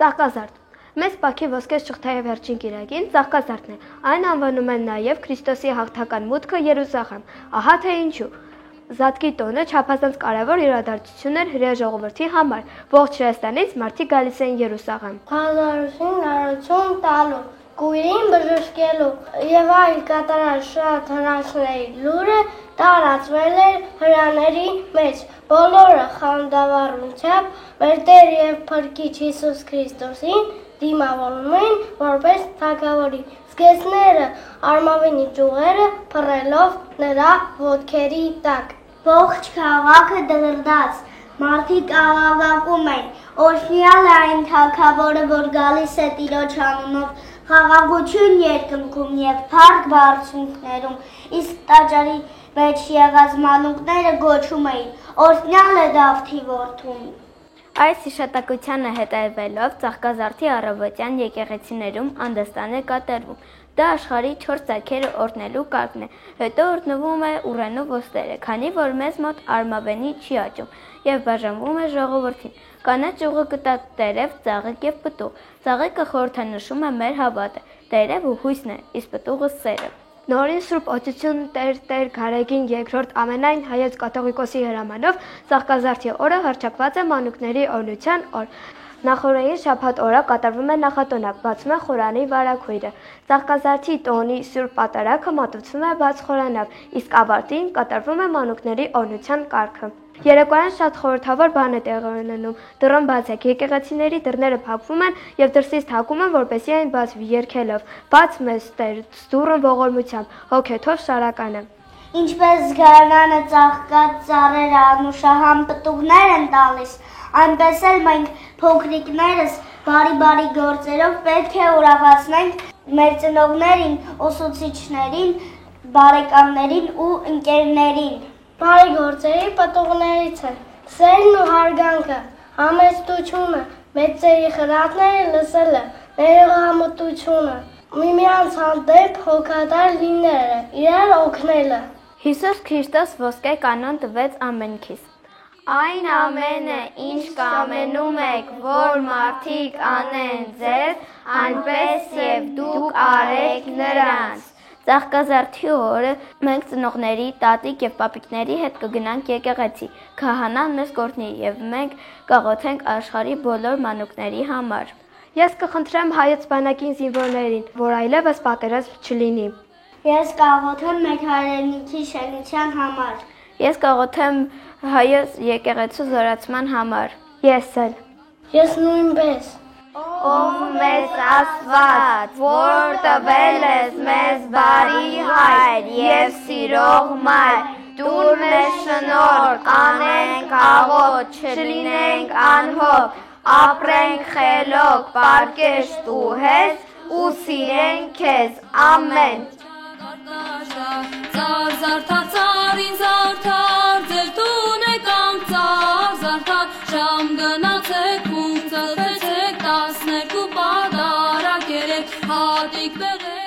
Ծաղկազարդ։ Մեծ Բաքի ոսկե շղթայի վերջին կիրակին Ծաղկազարդն է։ Այն անվանում են նաև Քրիստոսի հաղթական մուտքը Երուսաղեմ։ Ահա թե ինչու։ Զատկի տոնը չափազանց կարևոր իրադարձություն էր հրեա ժողովրդի համար։ Ողջ Հայաստանից մարդիկ գալիս էին Երուսաղեմ։ Խաղաղություն, հարություն տալու, կույրին բժշկելու եւ այլ կատարած շատ հրաշքների լուրը տարածվել էր հրեաների մեջ։ Բոլորը խանդավառությամբ մեր Տեր եւ Փրկիչ Հիսուս Քրիստոսին դիմավորում էին որպես թագավորի։ Զգեստները արմավենի ճյուղերը փռելով նրա ոտքերի տակ։ Ողջ քաղաքը դղրդաց, մարդիկ աղաղակում էին, օրհնյալ է այն թագավորը, որ գալիս է Տիրոջ անունով, խաղաղություն երկնքում եւ փառք բարձունքներում, իսկ տաճարի մեջ եղած մանուկները գոչում էին, օրհնյալ է Դավթի որդուն։ Այս հիշատակությանը հետևելով Ծաղկազարդի առավոտյան եկեղեցիներում անդաստան է կատարվում։ Դա աշխարհի 4 ծագերը օրհնելու կարգն է, հետո օրհնվում է ուռենու ոսկերը, քանի որ մեզ մոտ արմավենի չի աճում եւ բաժանվում է ժողովրդին։ Կանաչ ճյուղը կտա տերև, ծաղիկ եւ պտուղ։ Ծաղիկը խորհրդանշում է մեր հավատը, տերևը հույսն է, իսկ պտուղը սերը։ Նորին Սուրբ Օծություն Տեր Գարեգին II ամենայն հայոց կաթողիկոսի հրամանով Ծաղկազարդի օրը հռչակված է մանուկների օրհնության օր։ Նախօրեին շաբաթ օրը կատարվում է նախատոնակ, բացում է խորանի վարագույրը։ Ծաղկազարդի տոնի Սուրբ Պատարագը մատուցվում է բաց խորանով, իսկ ավարտին կատարվում է մանուկների օրհնության կարգը։ Երեկոյան շատ խորհրդավոր բան է տեղի ունենում։ Դռան բացեք, եկեղեցիների դռները փակվում են եւ դրսից թակում են, որպեսզի այն բացվի երգելով. Բաց մեզ Տեր, դուռն ողորմությամբ, հոգեթով շարականը։ Ինչպես գարնանը ծաղկած ծառերը անուշահամ պտուղներ են տալիս, այնպես էլ մենք փոքրիկներս բարի գործերով պետք է ուրախացնենք մեր ծնողներին, ուսուցիչներին, բարեկամներին ու ընկերներին։ Բարի գործերի պտուղներից են սերն ու հարգանքը, համեստությունը, մեծերի խրատները լսելը, ներողամտությունը, միմյանց հանդեպ հոգատար լինելը, իրար օգնելը։ Հիսուս Քրիստոս ոսկե կանոն տվեց ամենքիս։ Այն ամենը, ինչ կամենում եք, որ մարդիկ անեն ձեզ, այնպես եւ դուք արեք նրանց։ Ծաղկազարդի օրը մենք ծնողների, տատիկ եւ պապիկների հետ կգնանք եկեղեցի, քահանան մեզ կօրհնի եւ մենք կաղոթենք աշխարհի բոլոր մանուկների համար։ Ես կխնդրեմ հայոց բանակին զինվորներին, որ այլևս պատերազմ չլինի։ Ես կաղոթեմ մեր հայրենիքի շենության համար։ Ես կաղոթեմ հայոց եկեղեցու զորացման համար։ Ես էլ։ Ես նույնպես։ Ով մեծ Աստված, որ տվել ես մեզ բարի հայր եւ սիրող մայր, դուր մեզ շնորհք, անենք աղոտ, չլինենք անհոգ, ապրենք խելոք, պարկեշտ ու հեզ ու սիրենք քեզ, ամեն։ Ծար զարդար, ծարին զարդար, ձեր տուն եկանք ծար զարդար, շամ գնացեք ում ծլվեցեք, 12 պատարակ երեք, հատիկ բերեք